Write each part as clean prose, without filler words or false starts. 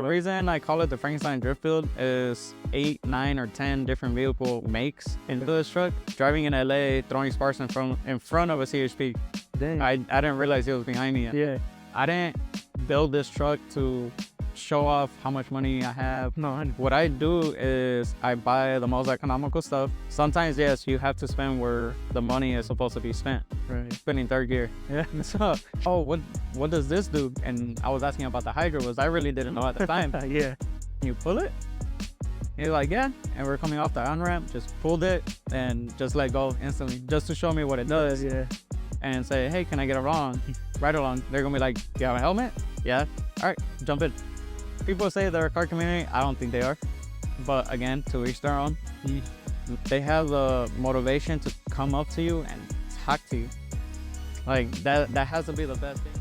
The reason I call it the Frankenstein drift build is 8, 9, or 10 different vehicle makes into this truck. Driving in LA, throwing sparks in front of a CHP. Dang. I didn't realize he was behind me yet. Yeah. I didn't build this truck to show off how much money I have. No, What I do is I buy the most economical stuff. Sometimes, yes, you have to spend where the money is supposed to be spent. right. Spending third gear. Yeah. So, oh, what does this do? And I was asking about the hydro was I really didn't know at the time. Yeah. You pull it? He's like, yeah. And we're coming off the on-ramp, just pulled it and just let go instantly, just to show me what it does. Yeah. And say, hey, can I get along? Right along. They're gonna be like, you have a helmet? Yeah. All right, jump in. People say they're a car community. I don't think they are. But again, to each their own. They have the motivation to come up to you and talk to you. Like that has to be the best thing.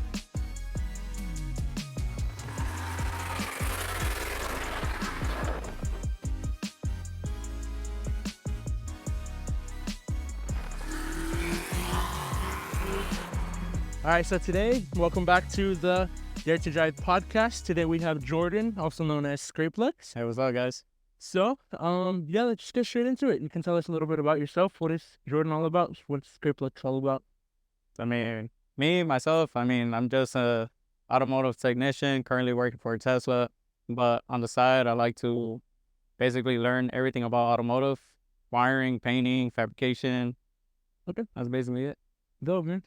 All right, so today, welcome back to the Dare to Drive podcast. Today we have Jordan, also known as Scrapelex. Hey, what's up, guys? So, yeah, let's just get straight into it. You can tell us a little bit about yourself. What is Jordan all about? What's Scrapelex all about? I mean, myself, I'm just a automotive technician, currently working for Tesla. But on the side, I like to basically learn everything about automotive, wiring, painting, fabrication. Okay. That's basically it. Dope, man.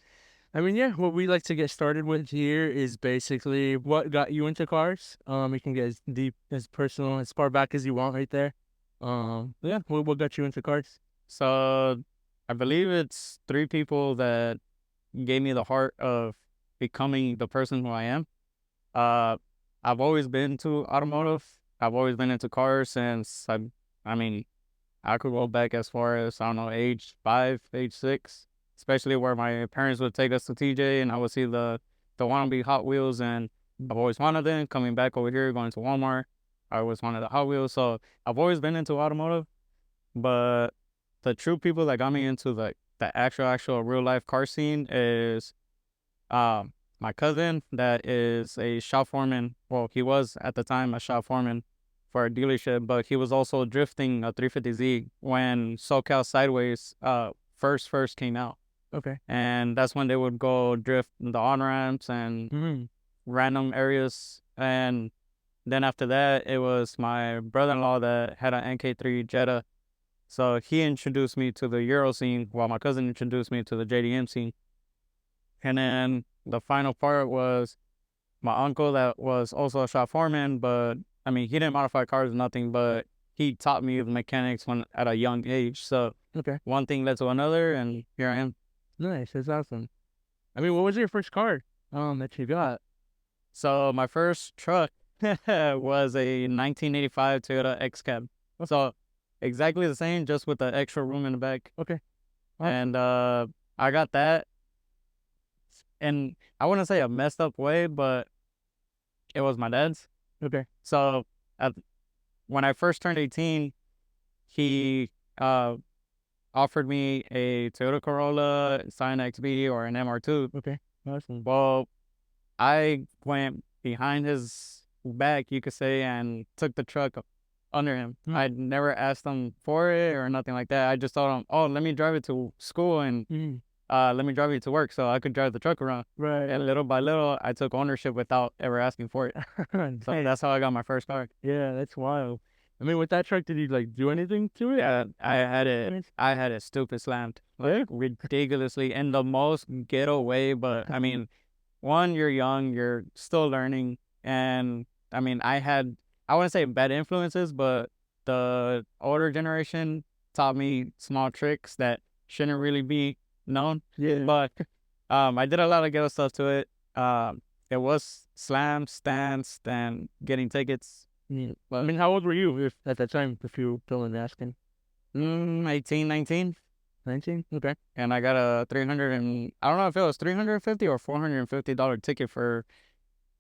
Yeah, what we like to get started with here is basically what got you into cars. You can get as deep, as personal, as far back as you want right there. Yeah, what got you into cars? So I believe it's 3 people that gave me the heart of becoming the person who I am. I've always been to automotive. I've always been into cars since I could go back as far as, I don't know, age 5, age 6, especially where my parents would take us to TJ and I would see the wannabe Hot Wheels, and I've always wanted them. Coming back over here, going to Walmart, I always wanted the Hot Wheels. So I've always been into automotive, but the true people that got me into the actual real life car scene is my cousin that is a shop foreman. Well, he was at the time a shop foreman for a dealership, but he was also drifting a 350Z when SoCal Sideways first came out. Okay. And that's when they would go drift the on-ramps and random areas. And then after that, it was my brother-in-law that had an NK3 Jetta. So he introduced me to the Euro scene while my cousin introduced me to the JDM scene. And then the final part was my uncle that was also a shop foreman, but he didn't modify cars or nothing, but he taught me the mechanics at a young age. So Okay. one thing led to another, and here I am. Nice. That's awesome. What was your first car that you got? So my first truck was a 1985 Toyota X-Cab. So exactly the same, just with the extra room in the back. Okay. And I got that, and I wouldn't say a messed up way, but it was my dad's. Okay. So when I first turned 18, he offered me a Toyota Corolla, Scion XB, or an MR2. Okay. Awesome. Well, I went behind his back, you could say, and took the truck under him. I never asked him for it or nothing like that. I just told him, oh, let me drive it to school and let me drive it to work so I could drive the truck around. Right. And little by little, I took ownership without ever asking for it. So that's how I got my first car. Yeah, that's wild. With that truck, did you do anything to it? Yeah, I had it stupid slammed, ridiculously, in the most ghetto way. But one, you're young, you're still learning, and I wouldn't say bad influences, but the older generation taught me small tricks that shouldn't really be known. Yeah. But I did a lot of ghetto stuff to it. It was slams, stands, and getting tickets. Yeah. How old were you at that time, if you don't mind asking? 18, 19. 19? Okay. And I got a I don't know if it was $350 or $450 ticket for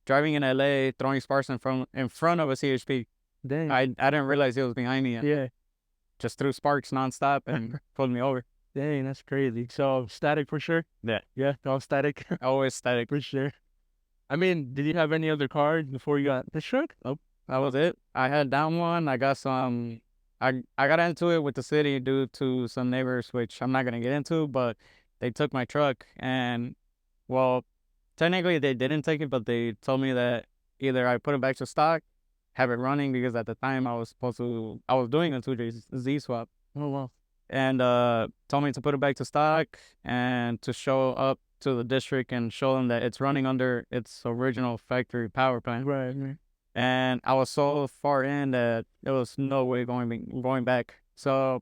driving in LA, throwing sparks in front of a CHP. Dang. I didn't realize he was behind me. Yeah. Just threw sparks nonstop and pulled me over. Dang, that's crazy. So static for sure? Yeah. Yeah, all static. Always static. For sure. Did you have any other cars before you got this truck? Nope. That was it. I had down one. I got some. I got into it with the city due to some neighbors, which I'm not gonna get into, but they took my truck and well, technically they didn't take it, but they told me that either I put it back to stock, have it running because at the time I was doing a 2J Z swap Oh wow. and told me to put it back to stock and to show up to the district and show them that it's running under its original factory power plant. Right. Right. And I was so far in that there was no way going back. So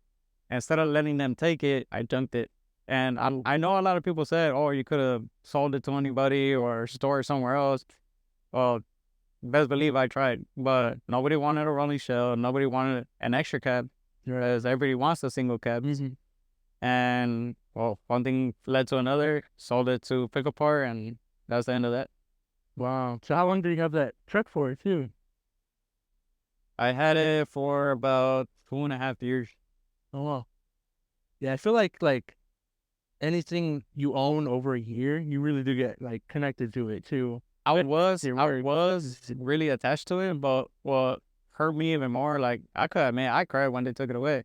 instead of letting them take it, I dumped it. And I know a lot of people said, "Oh, you could have sold it to anybody or stored it somewhere else." Well, best believe I tried, but nobody wanted a rolling shell. Nobody wanted an extra cab because everybody wants a single cab. Mhm. And well, one thing led to another. Sold it to pick apart, and that's the end of that. Wow. So how long did you have that truck for too? I had it for about 2.5 years. Oh wow. Yeah, I feel like anything you own over a year, you really do get like connected to it too. I was really attached to it, but what hurt me even more, like I could admit, I cried when they took it away.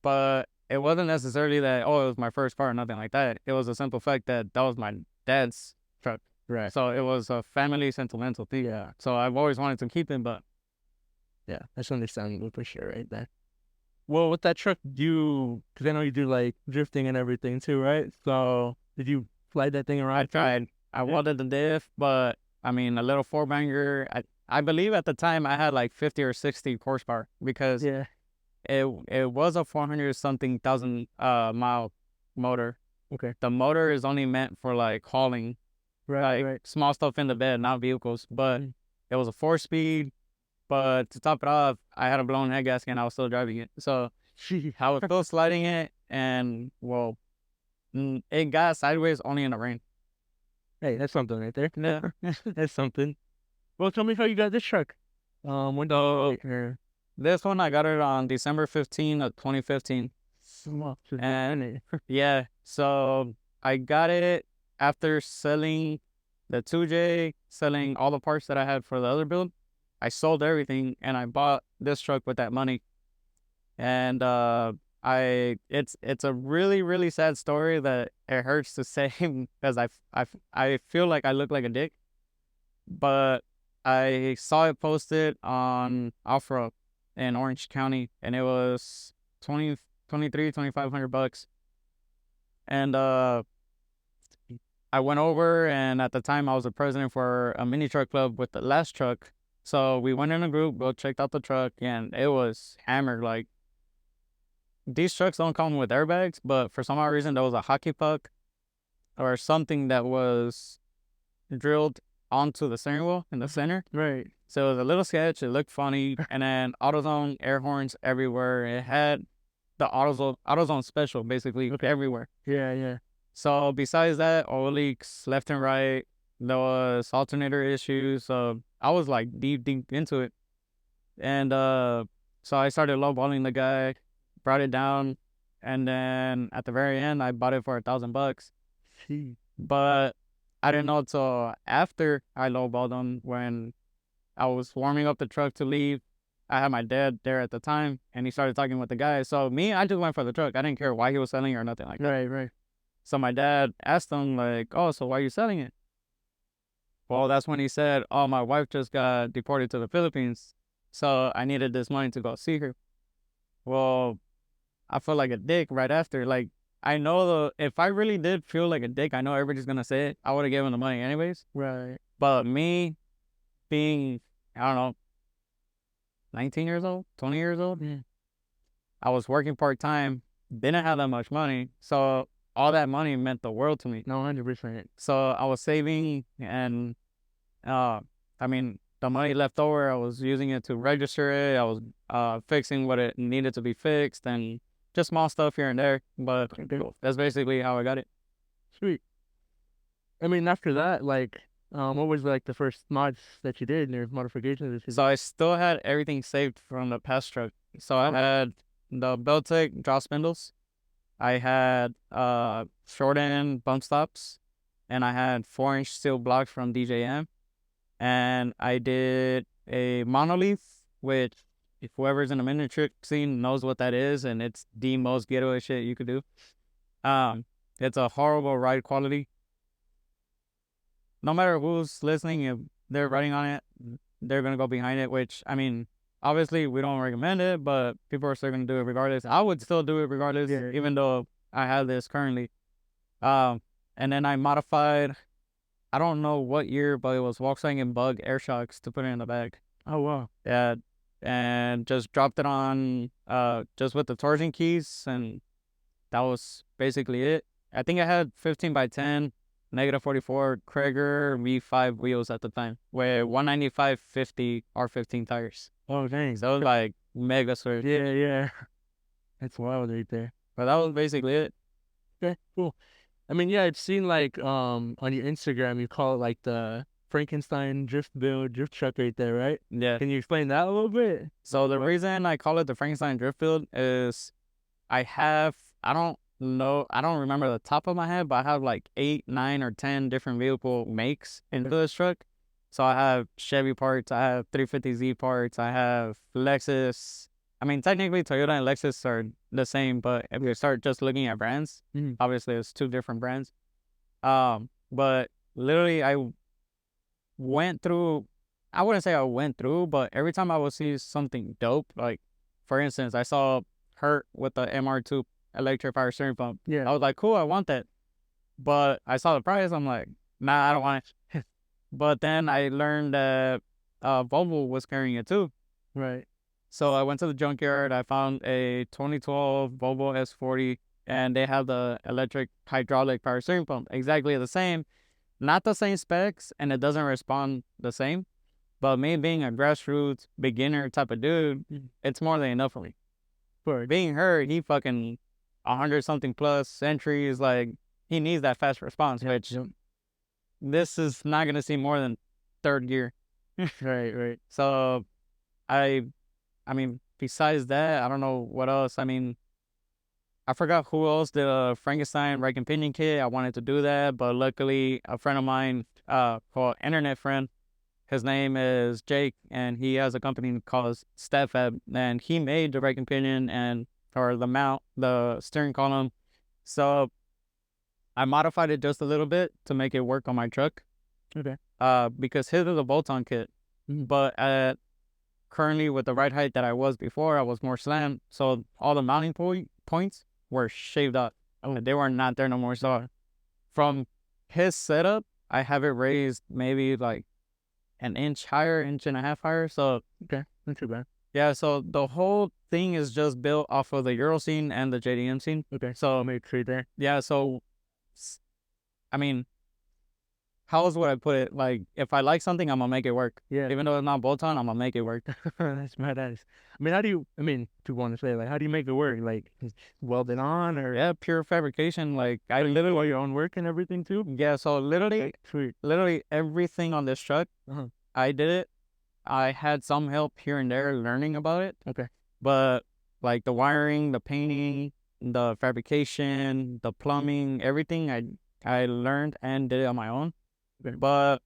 But it wasn't necessarily that, oh, it was my first car or nothing like that. It was a simple fact that that was my dad's truck. Right. So it was a family sentimental thing. Yeah. So I've always wanted to keep it, but Yeah. That's understandable for sure, right there. Well, with that truck, because I know you do like drifting and everything too, right? So did you fly that thing I around? tried. I wanted the diff, but I mean, a little four banger. I believe at the time I had like 50 or 60 horsepower because Yeah. it was a 400 something thousand mile motor. Okay. The motor is only meant for like hauling, Right. like Right. small stuff in the bed, not vehicles. But Mm. it was a 4 speed. But to top it off, I had a blown head gasket and I was still driving it. So I was still sliding it, and well, it got sideways only in the rain. Hey, that's something right there. Yeah. That's something. Well, tell me how you got this truck. When did So you get here? this one I got it on December 15 of 2015. Well, just a And minute. yeah, so I got it after selling the 2J, selling all the parts that I had for the other build. I sold everything and I bought this truck with that money. And it's a really really sad story that it hurts to say because I feel like I look like a dick, but I saw it posted on Alfra in Orange County and it was 20 23 $2,500. And I went over, and at the time I was the president for a mini truck club with the last truck. So we went in a group, go checked out the truck, and it was hammered. Like these trucks don't come with airbags, but for some odd reason there was a hockey puck or something that was drilled onto the steering wheel in the center. Right. So it was a little sketch. It looked funny, and then AutoZone air horns everywhere. It had the AutoZone special basically everywhere. Yeah. Yeah. So besides that, oil leaks left and right. There was alternator issues. So I was like deep into it. And so I started lowballing the guy, brought it down, and then at the very end I bought it for $1,000. Gee. But I didn't know till after I lowballed him when I was warming up the truck to leave. I had my dad there at the time and he started talking with the guy. So me, I just went for the truck. I didn't care why he was selling it or nothing like that. Right. Right. So my dad asked him like, "Oh, so why are you selling it?" Well, that's when he said, "Oh, my wife just got deported to the Philippines, so I needed this money to go see her." Well, I felt like a dick right after. Like I know if I really did feel like a dick, I know everybody's gonna say it. I would have given the money anyways. Right. But me being, I don't know, 19 years old, 20 years old, Yeah. I was working part time, didn't have that much money, so all that money meant the world to me. No, 100%. So I was saving, and I mean, the money left over, I was using it to register it. I was fixing what it needed to be fixed, and just small stuff here and there. But Okay. that's basically how I got it. Sweet. I mean, after that, like, what was like the first mods that you did and your modifications that you did? So I still had everything saved from the past truck. So I had the Beltec draw spindles. I had short end bump stops, and I had 4-inch steel blocks from DJM. And I did a monolith, which if whoever's in the miniature scene knows what that is, and it's the most ghetto shit you could do. Um, it's a horrible ride quality. No matter who's listening, if they're riding on it, they're gonna go behind it. Which I mean, obviously we don't recommend it, but people are still gonna do it regardless. I would still do it regardless, Yeah. even though I have this currently. Um, and then I modified. I don't know what year, but it was Volkswagen Bug air shocks to put it in the bag. Oh wow. Yeah, and just dropped it on just with the torsion keys, and that was basically it. I think I had 15x10 -44 Krager V5 wheels at the time with 195/50 R15 tires. Oh dang. So it was like mega swift. Yeah, yeah. That's wild right there. But that was basically it. Okay, cool. I mean, yeah, I've seen like on your Instagram you call it like the Frankenstein drift truck right there, right? Yeah. Can you explain that a little bit? So the reason I call it the Frankenstein drift build is I don't know, I don't remember the top of my head, but I have like 8, 9, or 10 different vehicle makes into this truck. So I have Chevy parts, I have 350Z parts, I have Lexus. I mean, technically Toyota and Lexus are the same, but if you start just looking at brands, obviously it's two different brands. But literally I went through, I wouldn't say I went through, but every time I would see something dope, like for instance, I saw Hurt with the MR2 electric power steering pump. Yeah. I was like, cool, I want that. But I saw the price, I'm like, nah, I don't want it. But then I learned that Volvo was carrying it too. Right. So I went to the junkyard, I found a 2012 Volvo S40, and they have the electric hydraulic power steering pump, exactly the same. Not the same specs, and it doesn't respond the same. But me being a grassroots beginner type of dude, it's more than enough for me. For Being her, he fucking 100-something plus entries, like he needs that fast response, which this is not gonna see more than third gear. right. So I mean, besides that, I don't know what else. I mean, I forgot who else did a Frankenstein rack and pinion kit. I wanted to do that, but luckily a friend of mine, called internet friend, his name is Jake, and he has a company called StatFab, and he made the rack and pinion and or the mount, the steering column. So I modified it just a little bit to make it work on my truck. Okay. Because his is a bolt-on kit, but currently with the ride height that I was before, I was more slammed, so all the mounting points were shaved off. They were not there no more. So from his setup, I have it raised maybe like an inch higher, inch and a half higher. So Okay, not too bad. yeah, so the whole thing is just built off of the Euro scene and the JDM scene. Okay, So made trade there. yeah, so I mean, how else would I put it? Like, if I like something, I'm gonna make it work. Yeah. Even though it's not bolt-on, I'm gonna make it work. That's badass. I mean, how do you? I mean, to want to say like, how do you make it work? Like, weld it on or Yeah, pure fabrication. Like, I do literally, your own work and everything too? yeah. So literally, Sweet. literally everything on this truck, Uh-huh. I did it. I had some help here and there learning about it, Okay. but like the wiring, the painting, the fabrication, the plumbing, everything, I learned and did it on my own. Okay. But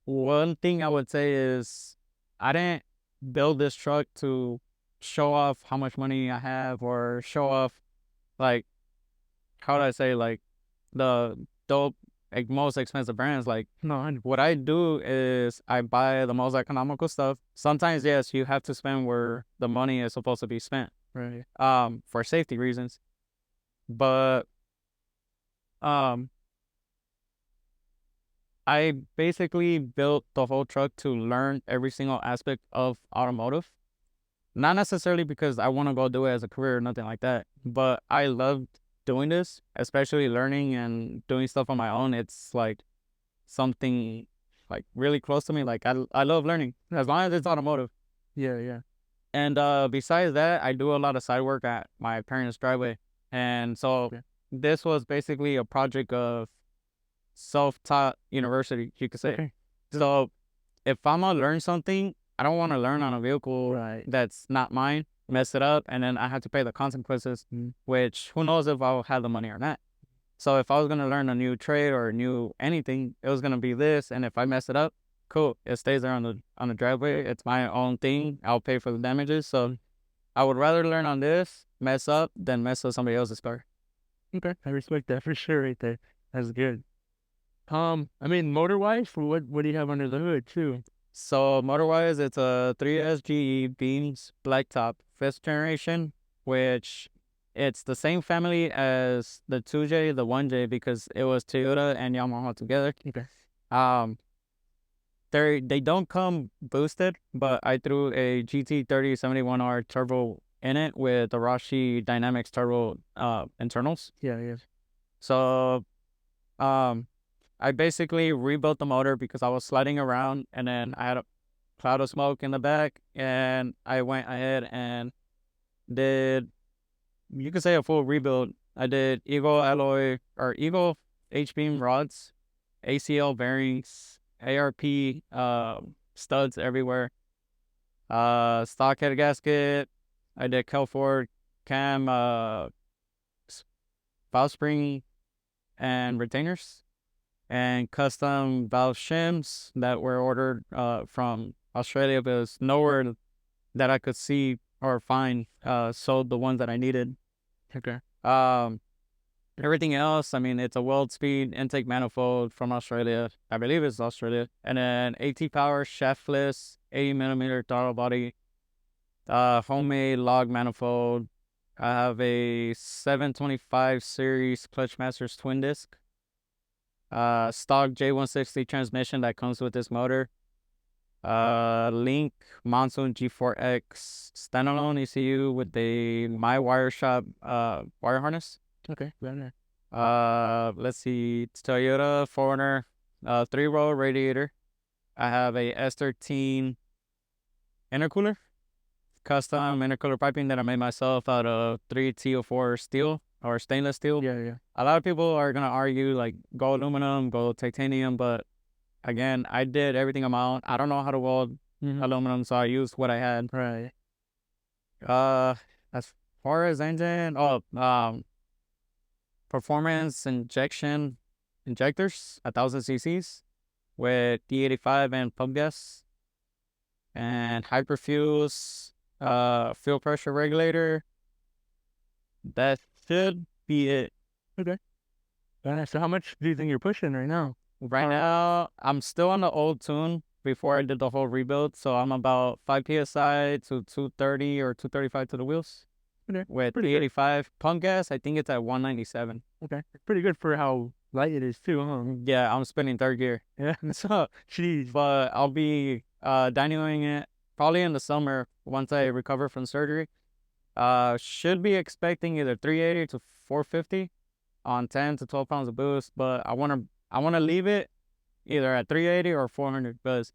one thing I would say is I didn't build this truck to show off how much money I have or show off, like, how do I say, like the dope, like most expensive brands. Like, No, what I do is I buy the most economical stuff. Sometimes, yes, you have to spend where the money is supposed to be spent, right. for safety reasons. But um I basically built the whole truck to learn every single aspect of automotive. Not necessarily because I want to go do it as a career or nothing like that, but I loved doing this, especially learning and doing stuff on my own. It's like something like really close to me. Like, I love learning as long as it's automotive. Yeah. And besides that, I do a lot of side work at my parents' driveway. And so Okay. this was basically a project of self-taught university, you could say. Okay. So if I'm gonna learn something, I don't want to learn on a vehicle Right. that's not mine, mess it up, and then I have to pay the consequences, which who knows if I'll have the money or not. So if I was gonna learn a new trade or a new anything, it was gonna be this, and if I mess it up, cool. It stays there on the driveway. It's my own thing. I'll pay for the damages. So I would rather learn on this, mess up, than mess up somebody else's car. Okay, I respect that for sure right there. That's good. I mean, motor wise, what do you have under the hood too? So motor wise, it's a 3SGE Beams blacktop 5th generation, which it's the same family as the 2J, the 1J, because it was Toyota and Yamaha together. Okay. Um, they don't come boosted, but I threw a GT3071R turbo in it with the Rashi Dynamics turbo internals. Yeah, yeah. So um I basically rebuilt the motor because I was sliding around and then I had a cloud of smoke in the back, and I went ahead and did, you could say, a full rebuild. I did Eagle alloy or Eagle H-beam rods, ACL bearings, ARP studs everywhere, stock head gasket. I did Kelford cam valve spring and retainers, and custom valve shims that were ordered from Australia, because nowhere that I could see or find sold the ones that I needed. Okay. Um, Everything else, I mean, it's a World Speed intake manifold from Australia. I believe it's Australia. And then AT Power shaftless 80mm throttle body, homemade log manifold. I have a 725 series Clutch Masters twin disc. Stock J160 transmission that comes with this motor. Link Monsoon G4X standalone ECU with the My Wire Shop wire harness. Okay. Right. Let's see, it's Toyota 4Runner 3-row radiator. I have a S13 intercooler, custom intercooler piping that I made myself out of 3TO4 steel or stainless steel. Yeah, yeah. A lot of people are gonna argue like go aluminum, go titanium, but again, I did everything on my own. I don't know how to weld aluminum, so I used what I had. Right. As far as engine, performance injectors, 1,000 cc's with D85 and pump gas, and hyperfuels, fuel pressure regulator. That should be it. Okay. So how much do you think you're pushing right now? Right now, I'm still on the old tune before I did the whole rebuild, so I'm about 5 psi to 230 or 235 to the wheels. Okay. With Pretty good. 385 pump gas, I think it's at 197. Okay. Pretty good for how light it is too, huh? Yeah, I'm spinning third gear. Yeah. So, jeez. But I'll be dynoing it probably in the summer once I recover from surgery. Should be expecting either 380 to 450 on 10 to 12 pounds of boost, but I wanna leave it either at 380 or 400, because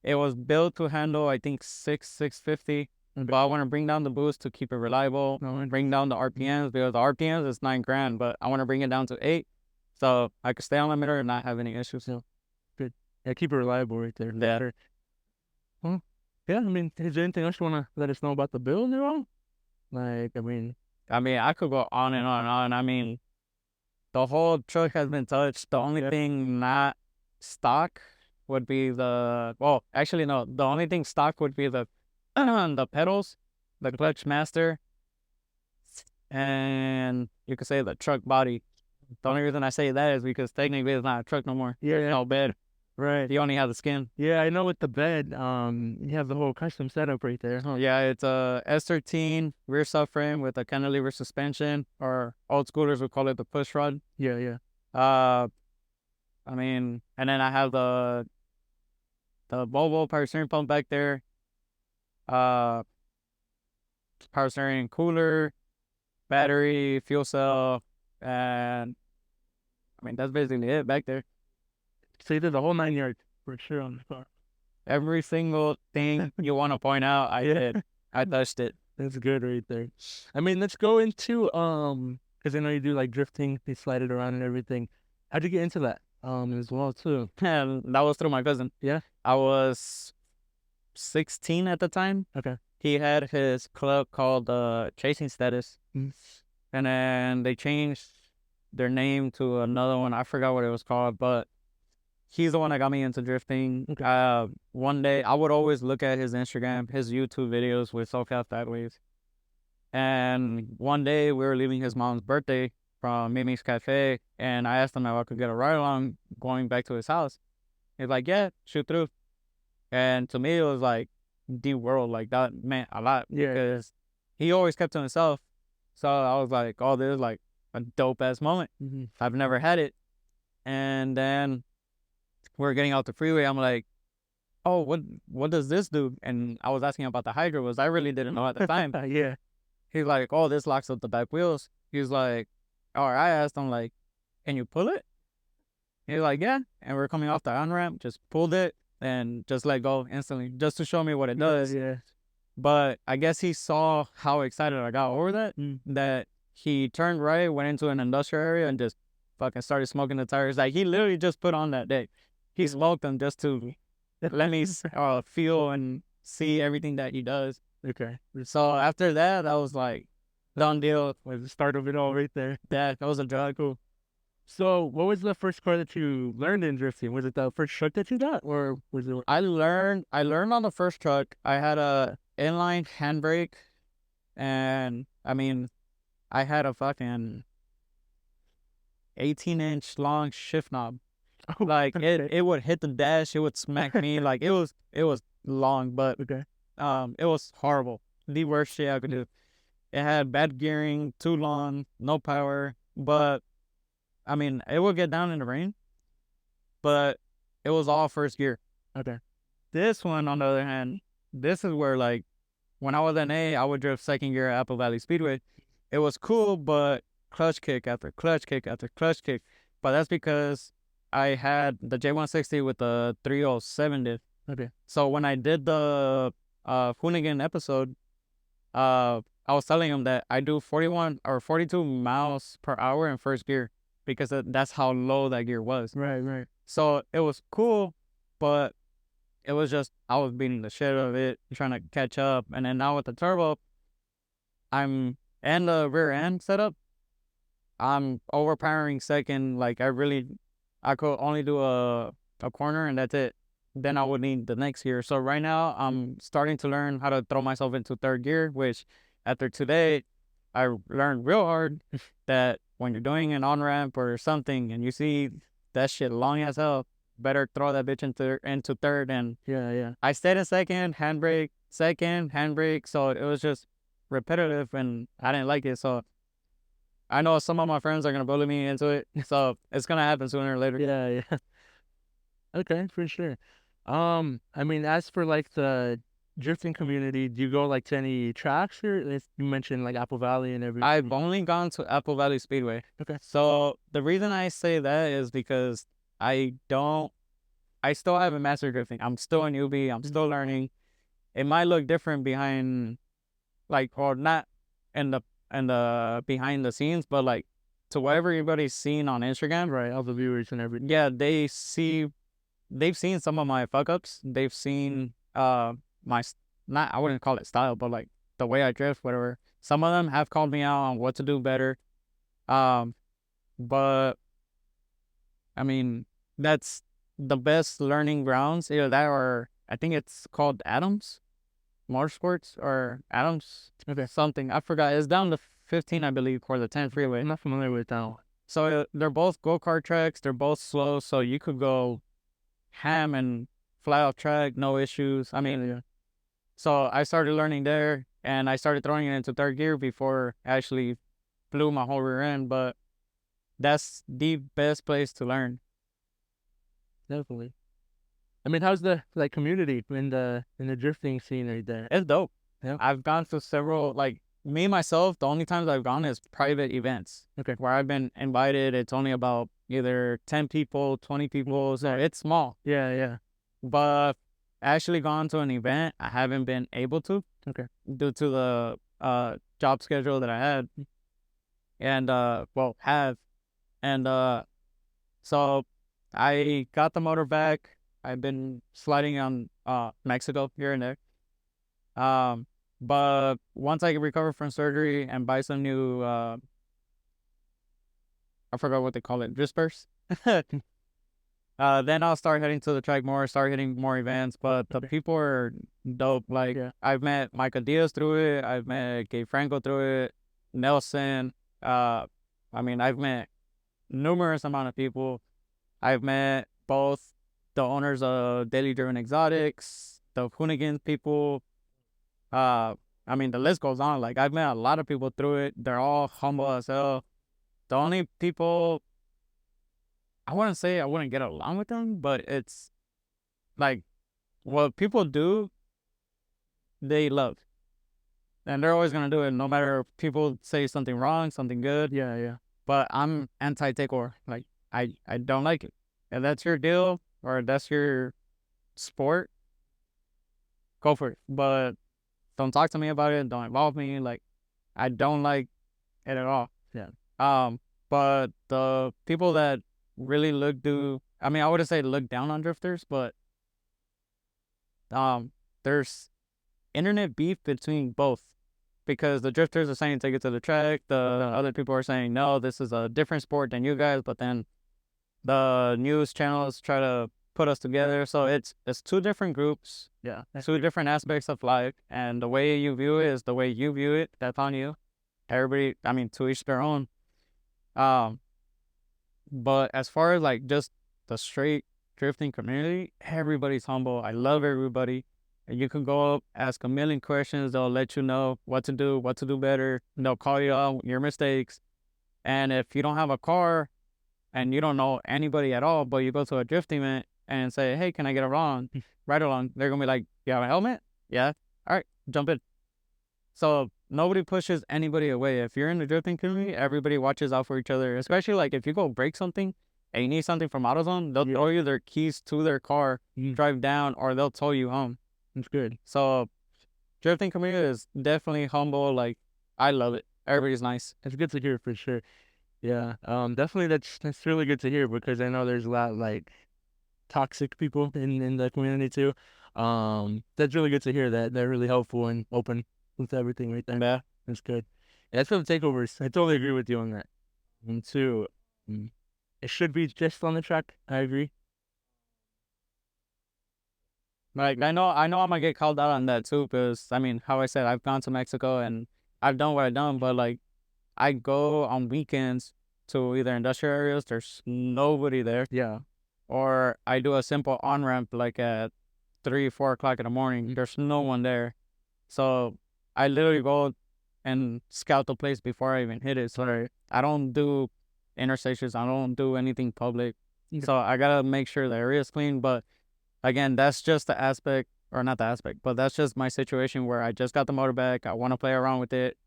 it was built to handle, I think, 650. But I want to bring down the boost to keep it reliable. Bring down the RPMs, because the RPMs is $9,000, but I want to bring it down to 8, so I could stay on limiter and not have any issues. Yeah. Good. Yeah, keep it reliable right there. Yeah. Sure. Well, yeah. I mean, is there anything else you want to let us know about the build at all? Like, I mean, I could go on and on and on. I mean, the whole truck has been touched. The only thing not stock would be actually no. The only thing stock would be the pedals, the clutch master, and you could say the truck body. The only reason I say that is because technically it's not a truck no more. Yeah. No bed. Right. You only have the skin. Yeah, I know with the bed, you have the whole custom setup right there, huh? Yeah, it's a S13 rear subframe with a cantilever suspension, or old schoolers would call it the push rod. Yeah. I mean, and then I have the Volvo power steering pump back there. Power steering cooler, battery, fuel cell, and I mean, that's basically it back there. So you did the whole 9 yards for sure on the car. Every single thing you want to point out, I did. I touched it. That's good right there. I mean, let's go into because I know you do like drifting, you slide it around and everything. How'd you get into that as well too? And that was through my cousin. Yeah. I was 16 at the time. Okay. He had his club called Chasing Status, and then they changed their name to another one. I forgot what it was called, but he's the one that got me into drifting. Okay. One day I would always look at his Instagram, his YouTube videos with SoCal Sideways. And one day we were leaving his mom's birthday from Mimi's Cafe, and I asked him if I could get a ride along going back to his house. He's like, "Yeah, shoot through." And to me, it was like the world, like that meant a lot Yeah. because he always kept to himself. So I was like, "Oh, this is like a dope ass moment. Mm-hmm. I've never had it." And then we're getting out the freeway. I'm like, "Oh, what does this do?" And I was asking about the hydros. I really didn't know at the time. Yeah. He's like, "Oh, this locks up the back wheels." He's like, "All right." I asked him like, "Can you pull it?" He's like, "Yeah." And we're coming off the on ramp, just pulled it and just let go instantly, just to show me what it does. Yeah. But I guess he saw how excited I got over that, Mm. that he turned right, went into an industrial area, and just fucking started smoking the tires. Like he literally just put on that day. He smoked them just to let me feel and see everything that he does. Okay. So after that, I was like, done deal. Was the start of it all right there. That was a drug. Cool. So, what was the first car that you learned in drifting? Was it the first truck that you got, or was it? I learned on the first truck. I had a inline handbrake, and I mean, I had a fucking 18-inch long shift knob. Oh, Like okay. it would hit the dash, it would smack me. Like it was long, but Okay. it was horrible. The worst shit I could do. It had bad gearing, too long, no power. But I mean, it would get down in the rain, but it was all first gear. Okay. This one, on the other hand, this is where like when I was in A, I would drift second gear at Apple Valley Speedway. It was cool, but clutch kick after clutch kick after clutch kick. But that's because I had the J160 with the 307 diff. Okay. So when I did the Hoonigan episode, I was telling him that I do 41 or 42 miles per hour in first gear because that's how low that gear was. Right. Right. So it was cool, but it was just I was beating the shit out of it, trying to catch up. And then now with the turbo, I'm and the rear end setup, I'm overpowering second. Like I could only do a corner and that's it. Then I would need the next gear. So right now I'm starting to learn how to throw myself into third gear, which after today, I learned real hard that when you're doing an on ramp or something and you see that shit long as hell, better throw that bitch into third. And Yeah. Yeah. I stayed in second, handbrake. So it was just repetitive and I didn't like it. So I know some of my friends are gonna bully me into it. So it's gonna happen sooner or later. Yeah. Yeah. Okay, for sure. I mean, as for like the drifting community, do you go like to any tracks or you mentioned like Apple Valley and everything? I've only gone to Apple Valley Speedway. Okay. So the reason I say that is because I don't I still haven't mastered drifting. I'm still a newbie. I'm still learning. It might look different behind, like, or not in the behind the scenes, but like to what everybody's seen on Instagram. Right, all the viewers and everything. Yeah, they've seen some of my fuck ups. They've seen my not I wouldn't call it style, but like the way I drift, whatever. Some of them have called me out on what to do better. Um, but I mean, that's the best learning grounds. Either that or I think it's called Adams Motorsports or Adams Okay. something. I forgot. It's down to 15, I believe, for the 10 freeway. I'm not familiar with that one. So they're both go-kart tracks. They're both slow, so you could go ham and fly off track, no issues. I mean, Yeah. so I started learning there, and I started throwing it into third gear before I actually blew my whole rear end. But that's the best place to learn. Definitely. I mean, how's the like community in the drifting scene right there? It's dope. Yeah. I've gone to several, like me myself. The only times I've gone is private events. Okay. Where I've been invited. It's only about either 10 people, 20 people, so it's small. Yeah. Yeah. But actually gone to an event, I haven't been able to. Okay. Due to the job schedule that I had, and well have, and so I got the motor back. I've been sliding on Mexico here and there. But once I recover from surgery and buy some new I forgot what they call it, drift spurs. Then I'll start heading to the track more, start hitting more events. But the Okay. people are dope. Like Yeah. I've met Michael Diaz through it. I've met Gabe Franco through it. Nelson. I mean, I've met numerous amount of people. I've met both the owners of Daily Driven Exotics, the Hoonigan people. Uh, I mean, the list goes on. Like I've met a lot of people through it. They're all humble as hell. The only people I wouldn't say I wouldn't get along with them, but it's like what people do, they love, and they're always gonna do it, no matter if people say something wrong, something good. Yeah. Yeah. But I'm anti takeover. Like I don't like it. If that's your deal or that's your sport, go for it. But don't talk to me about it. Don't involve me. Like I don't like it at all. Yeah. Um, but the people that really I mean, I wouldn't say look down on drifters, but there's internet beef between both because the drifters are saying take it to the track. The other people are saying no, this is a different sport than you guys. But then the news channels try to put us together. So it's two different groups, Yeah. two different aspects of life, and the way you view it is the way you view it. That's on you. Everybody, I mean, to each their own. Um, but as far as like just the straight drifting community, everybody's humble. I love everybody. And you can go up, ask a million questions. They'll let you know what to do better. And they'll call you out your mistakes. And if you don't have a car and you don't know anybody at all, but you go to a drift event and say, "Hey, can I get a ride along?" They're gonna be like, "You have a helmet? Yeah. All right, jump in." So nobody pushes anybody away. If you're in the drifting community, everybody watches out for each other. Especially like if you go break something and you need something from AutoZone, they'll throw you their keys to their car, drive down, or they'll tow you home. It's good. So drifting community is definitely humble. Like I love it. Everybody's nice. It's good to hear for sure. Yeah. Definitely that's really good to hear because I know there's a lot like toxic people in the community too. That's really good to hear that they're really helpful and open with everything right there. Yeah. That's good. Yeah, that's for the takeovers. I totally agree with you on that. And two, mm, it should be just on the track. I agree. Like I know I'm gonna get called out on that too, because I mean, how I said I've gone to Mexico and I've done what I've done, but like I go on weekends to either industrial areas, there's nobody there, Yeah. or I do a simple on ramp like at 3, 4 o'clock in the morning. There's no one there, so I literally go and scout the place before I even hit it. So I don't do intersections, I don't do anything public, so I gotta make sure the area is clean. But again, that's just the aspect, or not the aspect, but that's just my situation where I just got the motor back. I want to play around with it,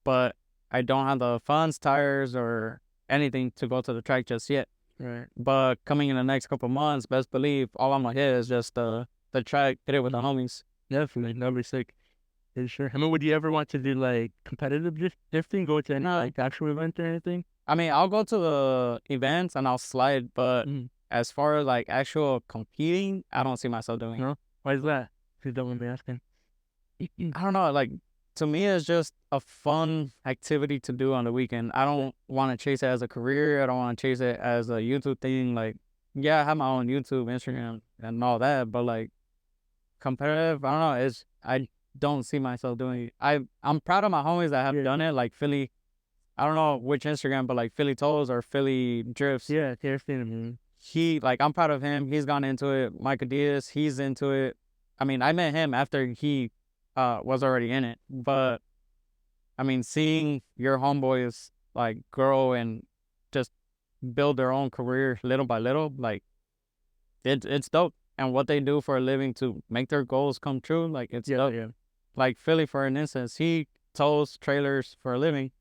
but I don't have the funds, tires, or anything to go to the track just yet. Right. But coming in the next couple months, best believe all I'm gonna hit is just the track, hit it with the homies. Definitely. That'd be sick. Yeah, sure. I mean, would you ever want to do like competitive drifting? Go to any like actual event or anything? I mean, I'll go to the events and I'll slide, but as far as like actual competing, I don't see myself doing it. No? Why is that? If you don't mind me asking. I don't know. Like to me, it's just a fun activity to do on the weekend. I don't want to chase it as a career. I don't want to chase it as a YouTube thing. Like, yeah, I have my own YouTube, Instagram, and all that, but like competitive, I don't know. I don't see myself doing it. I'm proud of my homies that have done it. Like Philly, I don't know which Instagram, but like Philly Toes or Philly Drifts. Yeah, I've He like I'm proud of him. He's gone into it. Michael Diaz, he's into it. I mean, I met him after he was already in it. But I mean, seeing your homeboys like grow and just build their own career little by little, like it's dope. And what they do for a living to make their goals come true, like it's dope. Yeah. Like Philly, for an instance, he tows trailers for a living.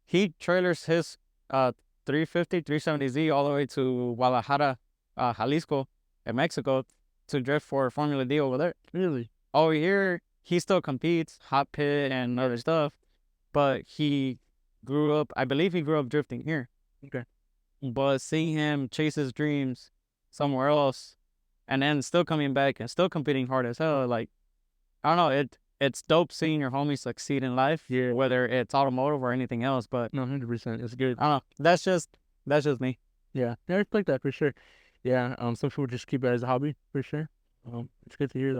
He trailers his 350, 370Z all the way to Guadalajara, Jalisco, in Mexico, to drift for Formula D over there. Really? Over here, he still competes, hot pit and other stuff, but I believe he grew up drifting here. Okay. But seeing him chase his dreams somewhere else, and then still coming back and still competing hard as hell, like, I don't know, it's dope seeing your homies succeed in life, whether it's automotive or anything else. But no, 100%. It's good. I don't know. That's just me. Yeah, I respect that for sure. Yeah. Some people just keep it as a hobby for sure. It's good to hear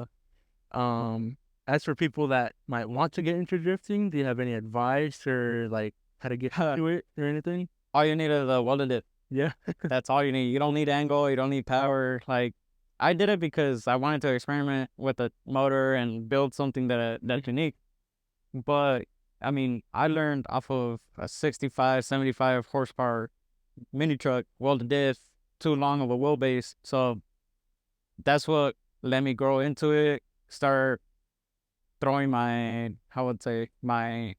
though. As for people that might want to get into drifting, do you have any advice or like how to get into it or anything? All you need is a welded dip. Yeah. That's all you need. You don't need angle. You don't need power. Like, I did it because I wanted to experiment with the motor and build something that's unique. But I mean, I learned off of a 65, 75 horsepower mini truck, welded diff, too long of a wheelbase. So that's what let me grow into it. Start throwing my, how would say, my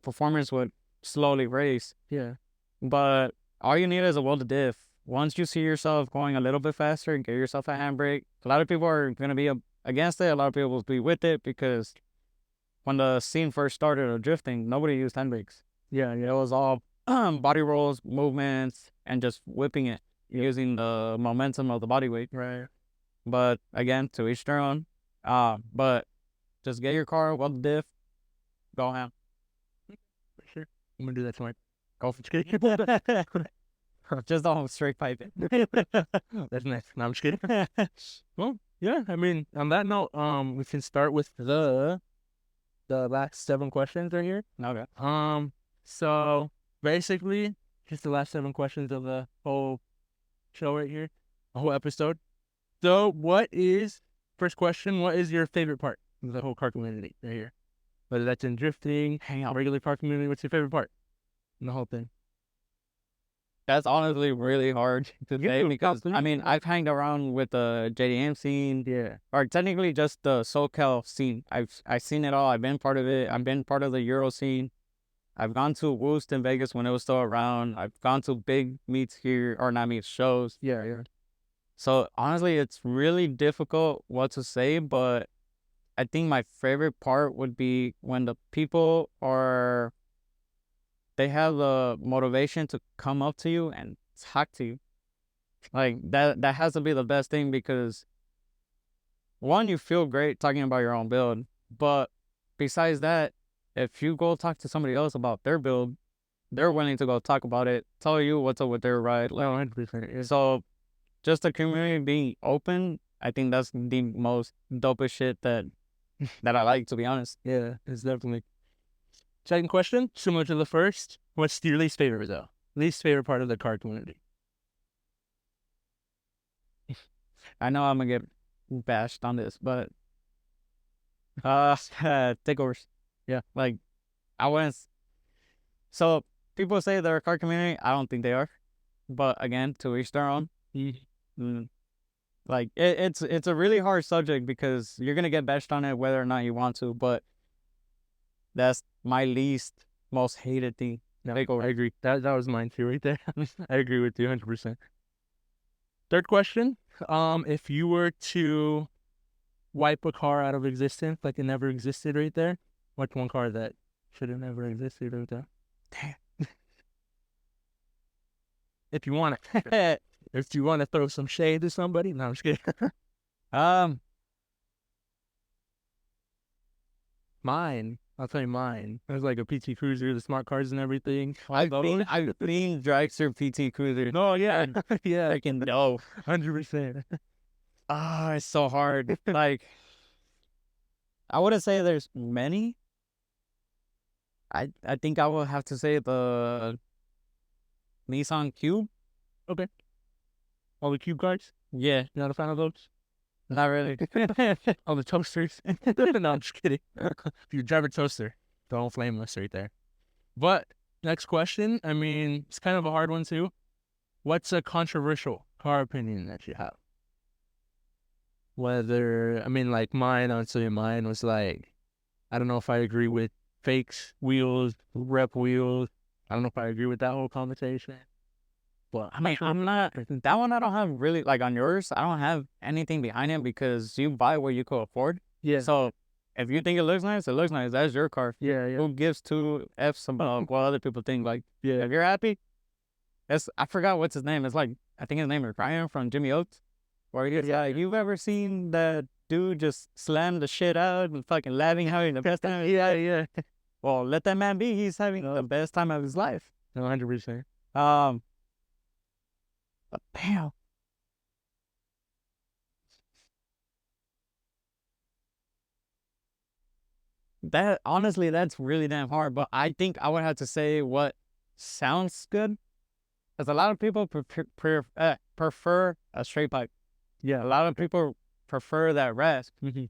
performance would slowly raise. Yeah. But all you need is a welded diff. Once you see yourself going a little bit faster, get yourself a handbrake. A lot of people are going to be against it. A lot of people will be with it because when the scene first started of drifting, nobody used handbrakes. Yeah. It was all body rolls, movements, and just whipping it using the momentum of the body weight. Right. But again, to each their own. But just get your car, weld the diff, go ham. For sure. I'm gonna do that tonight. Go for it. Just don't straight pipe it. That's nice. No, I'm just kidding. Well, yeah. I mean, on that note, we can start with the last 7 questions right here. Okay. So basically, just the last 7 questions of the whole show right here, the whole episode. So, first question? What is your favorite part of the whole car community right here? Whether that's in drifting, hang out, regular car community. What's your favorite part in the whole thing? That's honestly really hard to say because I mean I've hanged around with the JDM scene, Yeah. or technically just the SoCal scene. I've seen it all. I've been part of it. I've been part of the Euro scene. I've gone to Woost in Vegas when it was still around. I've gone to big meets here, or not meets, shows. Yeah, yeah. So honestly, it's really difficult what to say, but I think my favorite part would be when the people they have the motivation to come up to you and talk to you. Like that has to be the best thing because one, you feel great talking about your own build, but besides that, if you go talk to somebody else about their build, they're willing to go talk about it, tell you what's up with their ride. Like, 100%. Yeah. so just the community being open, I think that's the most dopest shit that I like, to be honest. Yeah, it's definitely. Second question, similar to the first. What's your least favorite though? Least favorite part of the car community? I know I'm gonna get bashed on this, but takeovers. Yeah. Like I wouldn't. So people say they're a car community. I don't think they are. But again, to each their own. Mm. Like it's a really hard subject because you're gonna get bashed on it whether or not you want to. But that's my least most hated thing. No, Takeover. I agree. That was mine too, right there. I agree with you 100%. Third question. If you were to wipe a car out of existence, like it never existed right there, what's one car that should have never existed right there? Damn. If you want to, if you want to throw some shade to somebody, no, I'm just kidding. Mine. I'll tell you mine. It was like a PT Cruiser, the smart cars and everything. I've seen dragster PT Cruiser. No, yeah, yeah, I can know. 100%. Ah, it's so hard. Like, I wouldn't say there's many. I think I will have to say the Nissan Cube. Okay. All the Cube cars? Yeah, You're not a fan of those? not really. All the toasters? No, I'm just kidding. If you drive a toaster, don't flame us right there. But next question. I mean, it's kind of a hard one too. What's a controversial car opinion that you have? Whether, I mean, like mine, I'll tell you mine was like, I don't know if I agree with fakes, wheels, rep wheels. I don't know if I agree with that whole conversation. But I mean, I'm not that one. I don't have really like on yours. I don't have anything behind it because you buy what you could afford. yeah, So if you think it looks nice, it looks nice. That's your car. yeah, Who gives two F's about what other people think? Like, yeah. if you're happy, I forgot what's his name. It's like I think his name is Ryan from Jimmy Oates. Or yeah, you've ever seen that dude just slam the shit out and fucking laughing, having the best time? Yeah, yeah. Well, let that man be. He's having the best time of his life. No, 100%. But damn, That honestly, that's really damn hard. But I think I would have to say what sounds good, because a lot of people prefer a straight pipe. Yeah. A lot of people prefer that rasp. Mhm.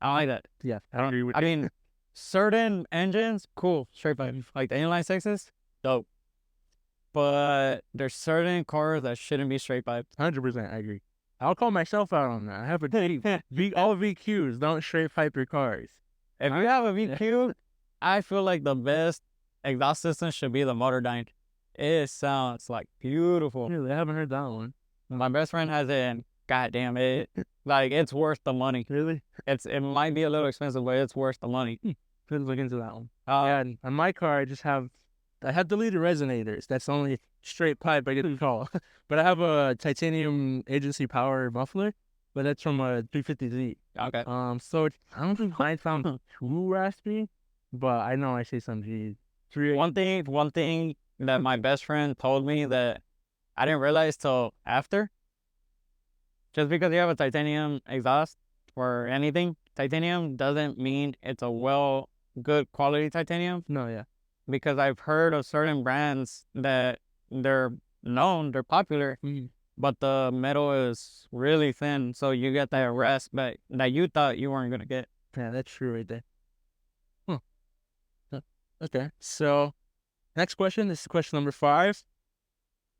I don't like that. Yeah. I don't agree with. I mean, certain engines, cool, straight pipe. Like the inline sixes, dope. But there's certain cars that shouldn't be straight piped. 100%, I agree. I'll call myself out on that. I have all VQs. Don't straight pipe your cars. If you have a VQ, I feel like the best exhaust system should be the motor dyne. It sounds like beautiful. Really, I haven't heard that one. My best friend has it, and goddamn it, like it's worth the money. Really? It might be a little expensive, but it's worth the money. Couldn't look into that one. And on my car, I have deleted resonators. That's only straight pipe I didn't call. But I have a titanium agency power muffler, but that's from a 350Z. Okay. So I don't think mine sound too raspy, but I know I say some G's. One thing that my best friend told me that I didn't realize till after, just because you have a titanium exhaust or anything, titanium doesn't mean it's a good quality titanium. No, yeah. Because I've heard of certain brands that they're popular, but the metal is really thin, so you get that rasp that you thought you weren't gonna get. Yeah, that's true right there. Okay, so next question. This is question number 5.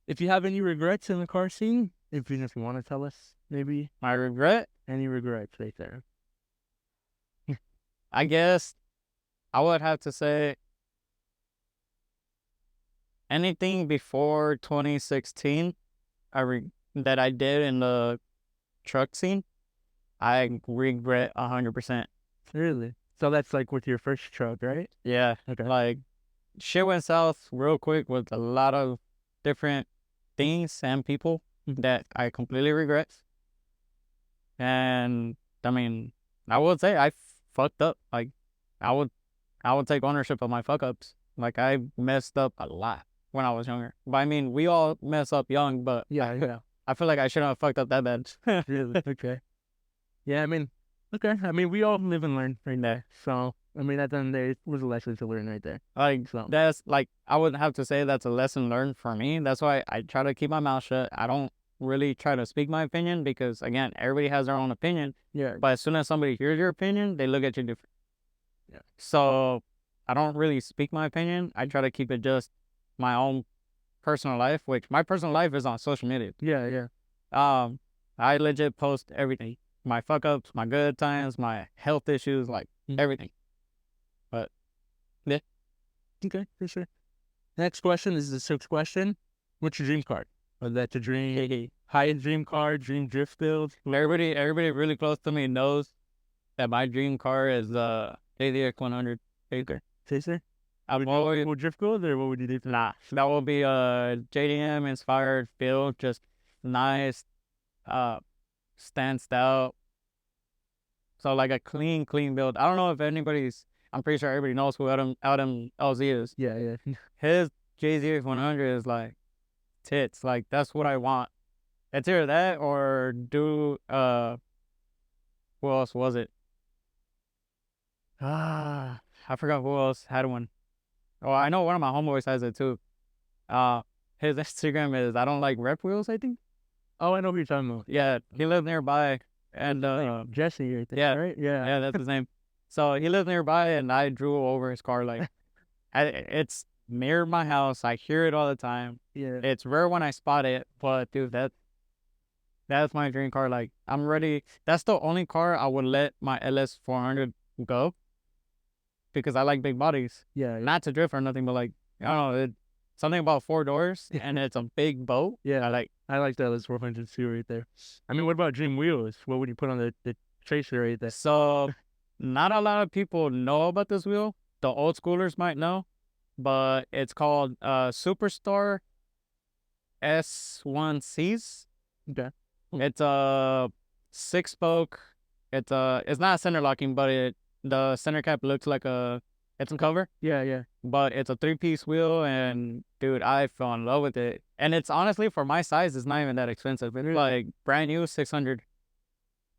If you have any regrets in the car scene, even if you want to tell us, maybe My regret? any regrets right there. I guess I would have to say anything before 2016 that I did in the truck scene, I regret 100%. Really? So that's like with your first truck, right? Yeah. Okay. Like, shit went south real quick with a lot of different things and people that I completely regret. And I mean, I would say I fucked up. Like, I would take ownership of my fuck ups. Like, I messed up a lot when I was younger. But I mean, we all mess up young, but Yeah. I feel like I shouldn't have fucked up that bad. Really? Okay. Yeah, I mean, okay. I mean, we all live and learn right there. So, I mean, at the end of the day, it was a lesson to learn right there. Like, So, that's like, I would have to say that's a lesson learned for me. That's why I try to keep my mouth shut. I don't really try to speak my opinion because, again, everybody has their own opinion. yeah. But as soon as somebody hears your opinion, they look at you different. Yeah. So I don't really speak my opinion. I try to keep it just my own personal life, which my personal life is on social media. Yeah. I legit post everything. My fuck ups, my good times, my health issues, like everything. But yeah. Okay, for sure. Next question is the 6th question. What's your dream car? Or that's your dream high-end dream car, dream drift build? Everybody really close to me knows that my dream car is JZX 100. Okay. Chaser? I'm always Would drift build or what would you do? Nah, that will be a JDM inspired build, just nice, stands out. So like a clean build. I don't know if I'm pretty sure everybody knows who Adam LZ is. Yeah. His JZX 100 is like tits. Like, that's what I want. It's either that or do who else was it? I forgot who else had one. Oh, I know one of my homeboys has it too. His Instagram is I don't like rep wheels, I think. Oh, I know who you're talking about. Yeah, he lives nearby, and Jesse, I think, yeah, right? Yeah, that's his name. So he lives nearby, and I drew over his car. Like, it's near my house. I hear it all the time. Yeah. It's rare when I spot it, but dude, that's my dream car. Like, I'm ready. That's the only car I would let my LS 400 go, because I like big bodies. Yeah. Not to drift or nothing, but like, I don't know, something about 4 doors and it's a big boat. Yeah. I like that LS 400 too right there. I mean, what about dream wheels? What would you put on the Tracer right there? So, not a lot of people know about this wheel. The old schoolers might know, but it's called Superstar S1Cs. Okay. It's a 6-spoke. It's not center locking, but the center cap looks like it's a cover. Yeah. But it's a 3-piece wheel, and dude, I fell in love with it. And it's honestly, for my size, it's not even that expensive. It's like brand new, 600.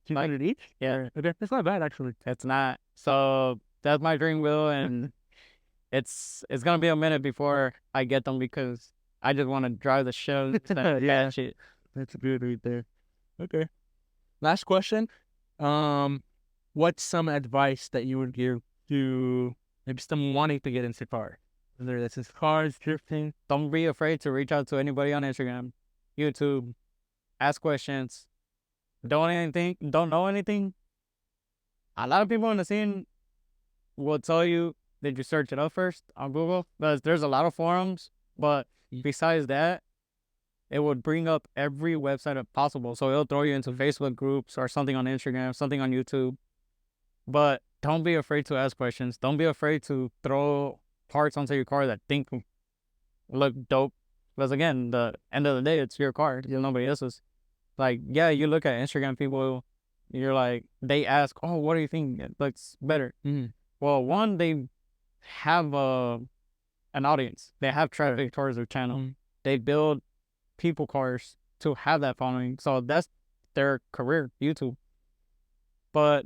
200 each? Yeah. Okay, that's not bad actually. It's not. So That's my dream wheel, and it's gonna be a minute before I get them because I just want to drive the show. Yeah, Shit. that's good right there. Okay. Last question. What's some advice that you would give to maybe someone wanting to get into cars? Whether that's in cars, drifting. Don't be afraid to reach out to anybody on Instagram, YouTube, ask questions. Don't know anything. A lot of people in the scene will tell you that you search it up first on Google because there's a lot of forums. But besides that, it would bring up every website possible. So it'll throw you into Facebook groups or something on Instagram, something on YouTube. But don't be afraid to ask questions. Don't be afraid to throw parts onto your car that think look dope. Because again, the end of the day, it's your car, nobody else's. Like, yeah, you look at Instagram people, you're like, they ask, oh, what do you think it looks better? Mm-hmm. Well, one, they have an audience. They have traffic towards their channel. Mm-hmm. They build people cars to have that following. So that's their career, YouTube. But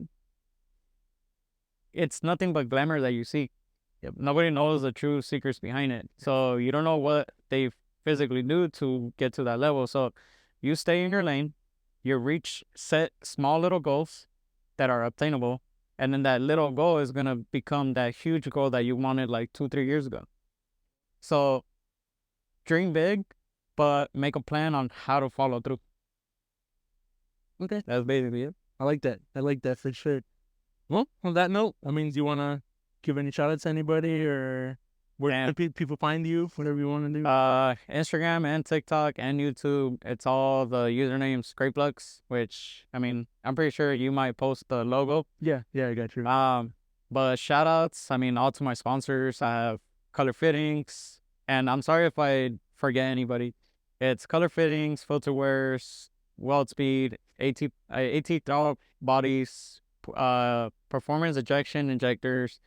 it's nothing but glamour that you see. Yep. Nobody knows the true secrets behind it. So you don't know what they physically do to get to that level. So you stay in your lane, you set small little goals that are obtainable, and then that little goal is gonna become that huge goal that you wanted like 2-3 years ago. So dream big, but make a plan on how to follow through. Okay. That's basically it. I like that. I like that for sure. Well, on that note, I mean, do you want to give any shout outs to anybody, or where can people find you, whatever you want to do? Instagram and TikTok and YouTube, it's all the username Scrapelux, which, I mean, I'm pretty sure you might post the logo. Yeah, I got you. But shout outs, I mean, all to my sponsors. I have Color Fittings, and I'm sorry if I forget anybody. It's Color Fittings, Filter Wears, Weld Speed, AT throttle bodies, Performance Ejection Injectors,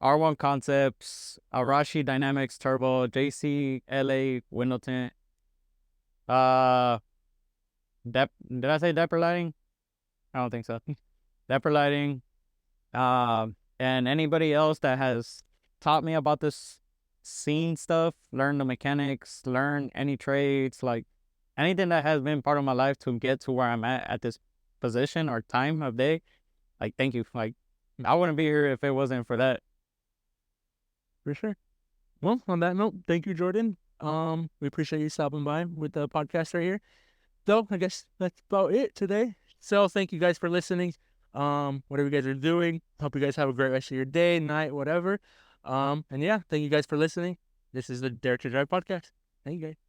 R1 Concepts, Arashi Dynamics Turbo, JC LA Window Tint. Did I say Depper Lighting? I don't think so. Depper Lighting. And anybody else that has taught me about this scene stuff, learn the mechanics, learn any trades, like anything that has been part of my life to get to where I'm at this position or time of day. Like, thank you. Like, I wouldn't be here if it wasn't for that. For sure. Well, on that note, thank you, Jordan. We appreciate you stopping by with the podcast right here. So I guess that's about it today. So thank you guys for listening. Whatever you guys are doing, hope you guys have a great rest of your day, night, whatever. And yeah, thank you guys for listening. This is the Dare to Drive podcast. Thank you guys.